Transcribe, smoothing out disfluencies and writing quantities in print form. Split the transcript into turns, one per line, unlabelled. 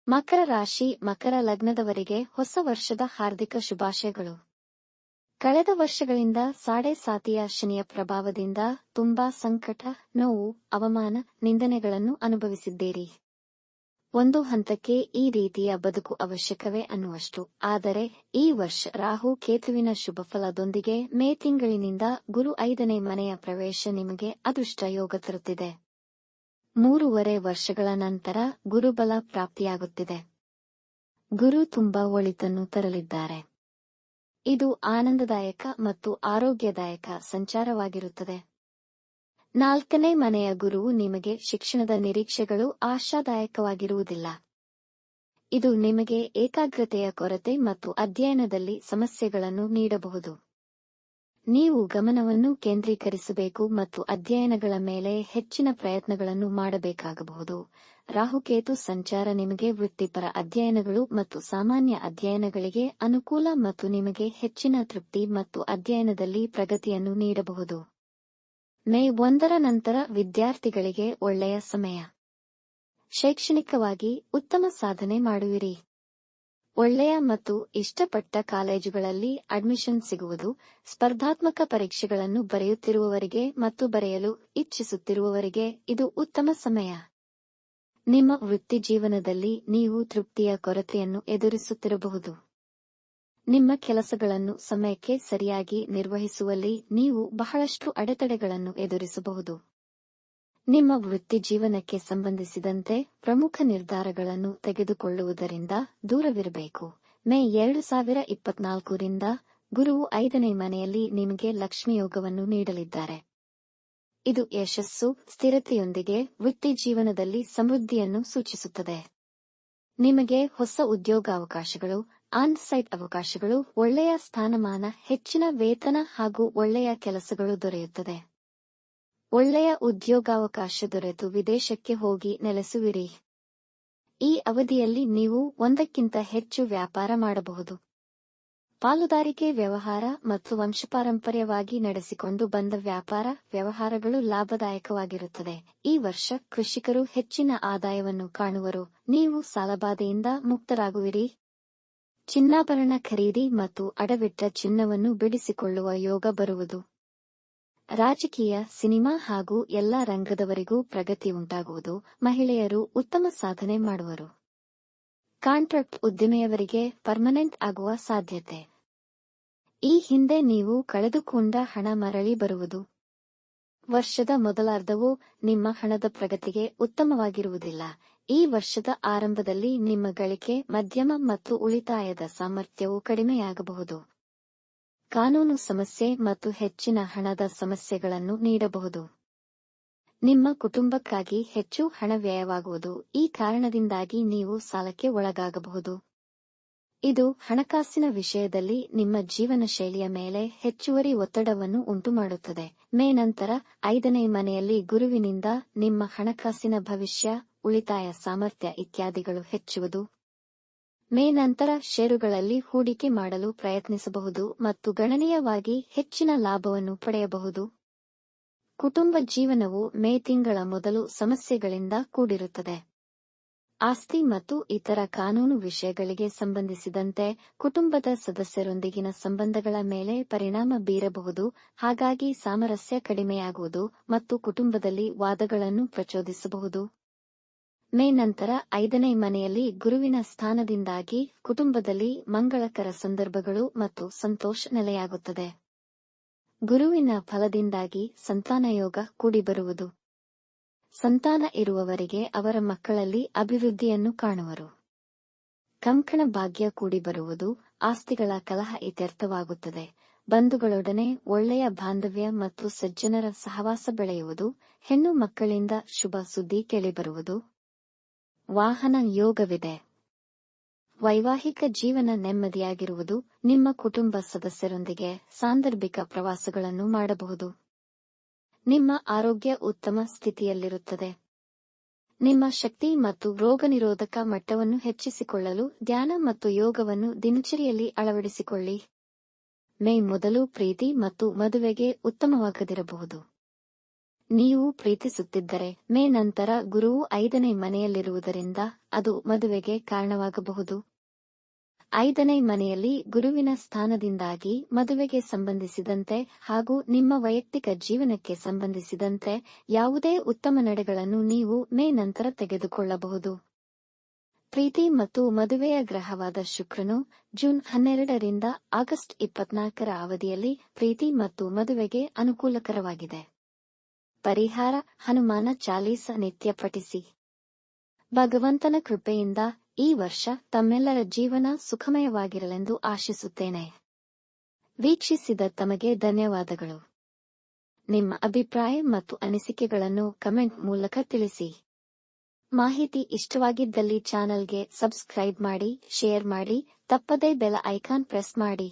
ಮಕರ ರಾಶಿ ಮಕರ ಲಗ್ನದವರಿಗೆ ಹೊಸ ವರ್ಷದ ಹಾರ್ದಿಕ ಶುಭಾಶಯಗಳು. ಕಳೆದ ವರ್ಷಗಳಿಂದ ಸಾತಿಯ ಶನಿಯ ಪ್ರಭಾವದಿಂದ ತುಂಬಾ ಸಂಕಟ, ನೋವು, ಅವಮಾನ, ನಿಂದನೆಗಳನ್ನು ಅನುಭವಿಸಿದ್ದೀರಿ. ಒಂದು ಹಂತಕ್ಕೆ ಈ ರೀತಿಯ ಬದುಕು ಅವಶ್ಯಕವೇ ಅನ್ನುವಷ್ಟು. ಆದರೆ ಈ ವರ್ಷ ರಾಹು ಕೇತುವಿನ ಶುಭಫಲದೊಂದಿಗೆ ಮೇ ತಿಂಗಳಿನಿಂದ ಗುರು 5ನೇ ಮನೆಯ ಪ್ರವೇಶ ನಿಮಗೆ ಅದೃಷ್ಟ ಯೋಗ ತರುತ್ತಿದೆ. 3.5 ವರ್ಷಗಳ ನಂತರ ಗುರುಬಲ ಪ್ರಾಪ್ತಿಯಾಗುತ್ತಿದೆ. ಗುರು ತುಂಬಾ ಒಳಿತನ್ನು ತರಲಿದ್ದಾರೆ. ಇದು ಆನಂದದಾಯಕ ಮತ್ತು ಆರೋಗ್ಯದಾಯಕ ಸಂಚಾರವಾಗಿರುತ್ತದೆ. 4ನೇ ಮನೆಯ ಗುರುವು ನಿಮಗೆ ಶಿಕ್ಷಣದ ನಿರೀಕ್ಷೆಗಳು ಆಶಾದಾಯಕವಾಗಿರುವುದಿಲ್ಲ. ಇದು ನಿಮಗೆ ಏಕಾಗ್ರತೆಯ ಕೊರತೆ ಮತ್ತು ಅಧ್ಯಯನದಲ್ಲಿ ಸಮಸ್ಯೆಗಳನ್ನು ನೀಡಬಹುದು. ನೀವು ಗಮನವನ್ನು ಕೇಂದ್ರೀಕರಿಸಬೇಕು ಮತ್ತು ಅಧ್ಯಯನಗಳ ಮೇಲೆ ಹೆಚ್ಚಿನ ಪ್ರಯತ್ನಗಳನ್ನು ಮಾಡಬೇಕಾಗಬಹುದು. ರಾಹುಕೇತು ಸಂಚಾರ ನಿಮಗೆ ವೃತ್ತಿಪರ ಅಧ್ಯಯನಗಳು ಮತ್ತು ಸಾಮಾನ್ಯ ಅಧ್ಯಯನಗಳಿಗೆ ಅನುಕೂಲ ಮತ್ತು ನಿಮಗೆ ಹೆಚ್ಚಿನ ತೃಪ್ತಿ ಮತ್ತು ಅಧ್ಯಯನದಲ್ಲಿ ಪ್ರಗತಿಯನ್ನು ನೀಡಬಹುದು. ಮೇ 1ರ ನಂತರ ವಿದ್ಯಾರ್ಥಿಗಳಿಗೆ ಒಳ್ಳೆಯ ಸಮಯ. ಶೈಕ್ಷಣಿಕವಾಗಿ ಉತ್ತಮ ಸಾಧನೆ ಮಾಡುವಿರಿ. ಒಳ್ಳೆಯ ಮತ್ತು ಇಷ್ಟಪಟ್ಟ ಕಾಲೇಜುಗಳಲ್ಲಿ ಅಡ್ಮಿಷನ್ ಸಿಗುವುದು. ಸ್ಪರ್ಧಾತ್ಮಕ ಪರೀಕ್ಷೆಗಳನ್ನು ಬರೆಯುತ್ತಿರುವವರಿಗೆ ಮತ್ತು ಬರೆಯಲು ಇಚ್ಛಿಸುತ್ತಿರುವವರಿಗೆ ಇದು ಉತ್ತಮ ಸಮಯ. ನಿಮ್ಮ ವೃತ್ತಿ ಜೀವನದಲ್ಲಿ ನೀವು ತೃಪ್ತಿಯ ಕೊರತೆಯನ್ನು ಎದುರಿಸುತ್ತಿರಬಹುದು. ನಿಮ್ಮ ಕೆಲಸಗಳನ್ನು ಸಮಯಕ್ಕೆ ಸರಿಯಾಗಿ ನಿರ್ವಹಿಸುವಲ್ಲಿ ನೀವು ಬಹಳಷ್ಟು ಅಡೆತಡೆಗಳನ್ನು ಎದುರಿಸಬಹುದು. ನಿಮ್ಮ ವೃತ್ತಿ ಜೀವನಕ್ಕೆ ಸಂಬಂಧಿಸಿದಂತೆ ಪ್ರಮುಖ ನಿರ್ಧಾರಗಳನ್ನು ತೆಗೆದುಕೊಳ್ಳುವುದರಿಂದ ದೂರವಿರಬೇಕು. ಮೇ 2024ರಿಂದ ಗುರುವು 5ನೇ ಮನೆಯಲ್ಲಿ ನಿಮಗೆ ಲಕ್ಷ್ಮಿಯೋಗವನ್ನು ನೀಡಲಿದ್ದಾರೆ. ಇದು ಯಶಸ್ಸು, ಸ್ಥಿರತೆಯೊಂದಿಗೆ ವೃತ್ತಿ ಜೀವನದಲ್ಲಿ ಸಮೃದ್ಧಿಯನ್ನು ಸೂಚಿಸುತ್ತದೆ. ನಿಮಗೆ ಹೊಸ ಉದ್ಯೋಗಾವಕಾಶಗಳು, ಆನ್-ಸೈಟ್ ಅವಕಾಶಗಳು, ಒಳ್ಳೆಯ ಸ್ಥಾನಮಾನ, ಹೆಚ್ಚಿನ ವೇತನ ಹಾಗೂ ಒಳ್ಳೆಯ ಕೆಲಸಗಳು ದೊರೆಯುತ್ತದೆ. ಒಳ್ಳೆಯ ಉದ್ಯೋಗಾವಕಾಶ ದೊರೆತು ವಿದೇಶಕ್ಕೆ ಹೋಗಿ ನೆಲೆಸುವಿರಿ. ಈ ಅವಧಿಯಲ್ಲಿ ನೀವು ಒಂದಕ್ಕಿಂತ ಹೆಚ್ಚು ವ್ಯಾಪಾರ ಮಾಡಬಹುದು. ಪಾಲುದಾರಿಕೆ ವ್ಯವಹಾರ ಮತ್ತು ವಂಶಪಾರಂಪರ್ಯವಾಗಿ ನಡೆಸಿಕೊಂಡು ಬಂದ ವ್ಯಾಪಾರ ವ್ಯವಹಾರಗಳು ಲಾಭದಾಯಕವಾಗಿರುತ್ತದೆ. ಈ ವರ್ಷ ಕೃಷಿಕರು ಹೆಚ್ಚಿನ ಆದಾಯವನ್ನು ಕಾಣುವರು. ನೀವು ಸಾಲಬಾಧೆಯಿಂದ ಮುಕ್ತರಾಗುವಿರಿ. ಚಿನ್ನಾಭರಣ ಖರೀದಿ ಮತ್ತು ಅಡವಿಟ್ಟ ಚಿನ್ನವನ್ನು ಬಿಡಿಸಿಕೊಳ್ಳುವ ಯೋಗ ಬರುವುದು. ರಾಜಕೀಯ, ಸಿನಿಮಾ ಹಾಗೂ ಎಲ್ಲಾ ರಂಗದವರಿಗೂ ಪ್ರಗತಿ ಉಂಟಾಗುವುದು. ಮಹಿಳೆಯರು ಉತ್ತಮ ಸಾಧನೆ ಮಾಡುವರು. ಕಾಂಟ್ರಾಕ್ಟ್ ಉದ್ದಿಮೆಯವರಿಗೆ ಪರ್ಮನೆಂಟ್ ಆಗುವ ಸಾಧ್ಯತೆ. ಈ ಹಿಂದೆ ನೀವು ಕಳೆದುಕೊಂಡ ಹಣ ಮರಳಿ ಬರುವುದು. ವರ್ಷದ ಮೊದಲಾರ್ಧವು ನಿಮ್ಮ ಹಣದ ಪ್ರಗತಿಗೆ ಉತ್ತಮವಾಗಿರುವುದಿಲ್ಲ. ಈ ವರ್ಷದ ಆರಂಭದಲ್ಲಿ ನಿಮ್ಮ ಗಳಿಕೆ ಮಧ್ಯಮ ಮತ್ತು ಉಳಿತಾಯದ ಸಾಮರ್ಥ್ಯವು ಕಡಿಮೆಯಾಗಬಹುದು. ಕಾನೂನು ಸಮಸ್ಯೆ ಮತ್ತು ಹೆಚ್ಚಿನ ಹಣದ ಸಮಸ್ಯೆಗಳನ್ನು ನೀಡಬಹುದು. ನಿಮ್ಮ ಕುಟುಂಬಕ್ಕಾಗಿ ಹೆಚ್ಚು ಹಣ ವ್ಯಯವಾಗುವುದು. ಈ ಕಾರಣದಿಂದಾಗಿ ನೀವು ಸಾಲಕ್ಕೆ ಒಳಗಾಗಬಹುದು. ಇದು ಹಣಕಾಸಿನ ವಿಷಯದಲ್ಲಿ ನಿಮ್ಮ ಜೀವನ ಶೈಲಿಯ ಮೇಲೆ ಹೆಚ್ಚುವರಿ ಒತ್ತಡವನ್ನು ಉಂಟುಮಾಡುತ್ತದೆ. ಮೇ ನಂತರ 5ನೇ ಮನೆಯಲ್ಲಿ ಗುರುವಿನಿಂದ ನಿಮ್ಮ ಹಣಕಾಸಿನ ಭವಿಷ್ಯ, ಉಳಿತಾಯ ಸಾಮರ್ಥ್ಯ ಇತ್ಯಾದಿಗಳು ಹೆಚ್ಚುವುದು. ಮೇ ನಂತರ ಷೇರುಗಳಲ್ಲಿ ಹೂಡಿಕೆ ಮಾಡಲು ಪ್ರಯತ್ನಿಸಬಹುದು ಮತ್ತು ಗಣನೀಯವಾಗಿ ಹೆಚ್ಚಿನ ಲಾಭವನ್ನು ಪಡೆಯಬಹುದು. ಕುಟುಂಬ ಜೀವನವು ಮೇ ತಿಂಗಳ ಮೊದಲು ಸಮಸ್ಯೆಗಳಿಂದ ಕೂಡಿರುತ್ತದೆ. ಆಸ್ತಿ ಮತ್ತು ಇತರ ಕಾನೂನು ವಿಷಯಗಳಿಗೆ ಸಂಬಂಧಿಸಿದಂತೆ ಕುಟುಂಬದ ಸದಸ್ಯರೊಂದಿಗಿನ ಸಂಬಂಧಗಳ ಮೇಲೆ ಪರಿಣಾಮ ಬೀರಬಹುದು. ಹಾಗಾಗಿ ಸಾಮರಸ್ಯ ಕಡಿಮೆಯಾಗುವುದು ಮತ್ತು ಕುಟುಂಬದಲ್ಲಿ ವಾದಗಳನ್ನು ಪ್ರಚೋದಿಸಬಹುದು. ಮೇ ನಂತರ 5ನೇ ಮನೆಯಲ್ಲಿ ಗುರುವಿನ ಸ್ಥಾನದಿಂದಾಗಿ ಕುಟುಂಬದಲ್ಲಿ ಮಂಗಳಕರ ಸಂದರ್ಭಗಳು ಮತ್ತು ಸಂತೋಷ ನೆಲೆಯಾಗುತ್ತದೆ. ಗುರುವಿನ ಫಲದಿಂದಾಗಿ ಸಂತಾನಯೋಗ ಕೂಡಿಬರುವುದು. ಸಂತಾನ ಇರುವವರಿಗೆ ಅವರ ಮಕ್ಕಳಲ್ಲಿ ಅಭಿವೃದ್ಧಿಯನ್ನು ಕಾಣುವರು. ಕಂಕಣ ಭಾಗ್ಯ ಕೂಡಿಬರುವುದು. ಆಸ್ತಿಗಳ ಕಲಹ ಇತ್ಯರ್ಥವಾಗುತ್ತದೆ. ಬಂಧುಗಳೊಡನೆ ಒಳ್ಳೆಯ ಬಾಂಧವ್ಯ ಮತ್ತು ಸಜ್ಜನರ ಸಹವಾಸ ಬೆಳೆಯುವುದು. ಹೆಣ್ಣು ಮಕ್ಕಳಿಂದ ಶುಭ ಸುದ್ದಿ ಕೇಳಿಬರುವುದು. ವಾಹನ ಯೋಗವಿದೆ. ವೈವಾಹಿಕ ಜೀವನ ನೆಮ್ಮದಿಯಾಗಿರುವುದು. ನಿಮ್ಮ ಕುಟುಂಬ ಸದಸ್ಯರೊಂದಿಗೆ ಸಾಂದರ್ಭಿಕ ಪ್ರವಾಸಗಳನ್ನು ಮಾಡಬಹುದು. ನಿಮ್ಮ ಆರೋಗ್ಯ ಉತ್ತಮ ಸ್ಥಿತಿಯಲ್ಲಿರುತ್ತದೆ. ನಿಮ್ಮ ಶಕ್ತಿ ಮತ್ತು ರೋಗನಿರೋಧಕ ಮಟ್ಟವನ್ನು ಹೆಚ್ಚಿಸಿಕೊಳ್ಳಲು ಧ್ಯಾನ ಮತ್ತು ಯೋಗವನ್ನು ದಿನಚರಿಯಲ್ಲಿ ಅಳವಡಿಸಿಕೊಳ್ಳಿ. ಮೇ ಮೊದಲು ಪ್ರೀತಿ ಮತ್ತು ಮದುವೆಗೆ ಉತ್ತಮವಾಗದಿರಬಹುದು. ನೀವು ಪ್ರೀತಿಸುತ್ತಿದ್ದರೆ ಮೇ ನಂತರ ಗುರುವು 5ನೇ ಮನೆಯಲ್ಲಿರುವುದರಿಂದ ಅದು ಮದುವೆಗೆ ಕಾರಣವಾಗಬಹುದು. 5ನೇ ಮನೆಯಲ್ಲಿ ಗುರುವಿನ ಸ್ಥಾನದಿಂದಾಗಿ ಮದುವೆಗೆ ಸಂಬಂಧಿಸಿದಂತೆ ಹಾಗೂ ನಿಮ್ಮ ವೈಯಕ್ತಿಕ ಜೀವನಕ್ಕೆ ಸಂಬಂಧಿಸಿದಂತೆ ಯಾವುದೇ ಉತ್ತಮ ನಡೆಗಳನ್ನು ನೀವು ಮೇ ನಂತರ ತೆಗೆದುಕೊಳ್ಳಬಹುದು. ಪ್ರೀತಿ ಮತ್ತು ಮದುವೆಯ ಗ್ರಹವಾದ ಶುಕ್ರನು ಜೂನ್ 12ರಿಂದ ಆಗಸ್ಟ್ 24ರ ಅವಧಿಯಲ್ಲಿ ಪ್ರೀತಿ ಮತ್ತು ಮದುವೆಗೆ ಅನುಕೂಲಕರವಾಗಿದೆ. ಪರಿಹಾರ: ಹನುಮಾನ ಚಾಲೀಸ ನಿತ್ಯ ಪಠಿಸಿ. ಭಗವಂತನ ಕೃಪೆಯಿಂದ ಈ ವರ್ಷ ತಮ್ಮೆಲ್ಲರ ಜೀವನ ಸುಖಮಯವಾಗಿರಲೆಂದು ಆಶಿಸುತ್ತೇನೆ. ವೀಕ್ಷಿಸಿದ ತಮಗೆ ಧನ್ಯವಾದಗಳು. ನಿಮ್ಮ ಅಭಿಪ್ರಾಯ ಮತ್ತು ಅನಿಸಿಕೆಗಳನ್ನು ಕಮೆಂಟ್ ಮೂಲಕ ತಿಳಿಸಿ. ಮಾಹಿತಿ ಇಷ್ಟವಾಗಿದ್ದಲ್ಲಿ ಚಾನಲ್ಗೆ ಸಬ್ಸ್ಕ್ರೈಬ್ ಮಾಡಿ, ಶೇರ್ ಮಾಡಿ, ತಪ್ಪದೇ ಬೆಲ್ ಐಕಾನ್ ಪ್ರೆಸ್ ಮಾಡಿ.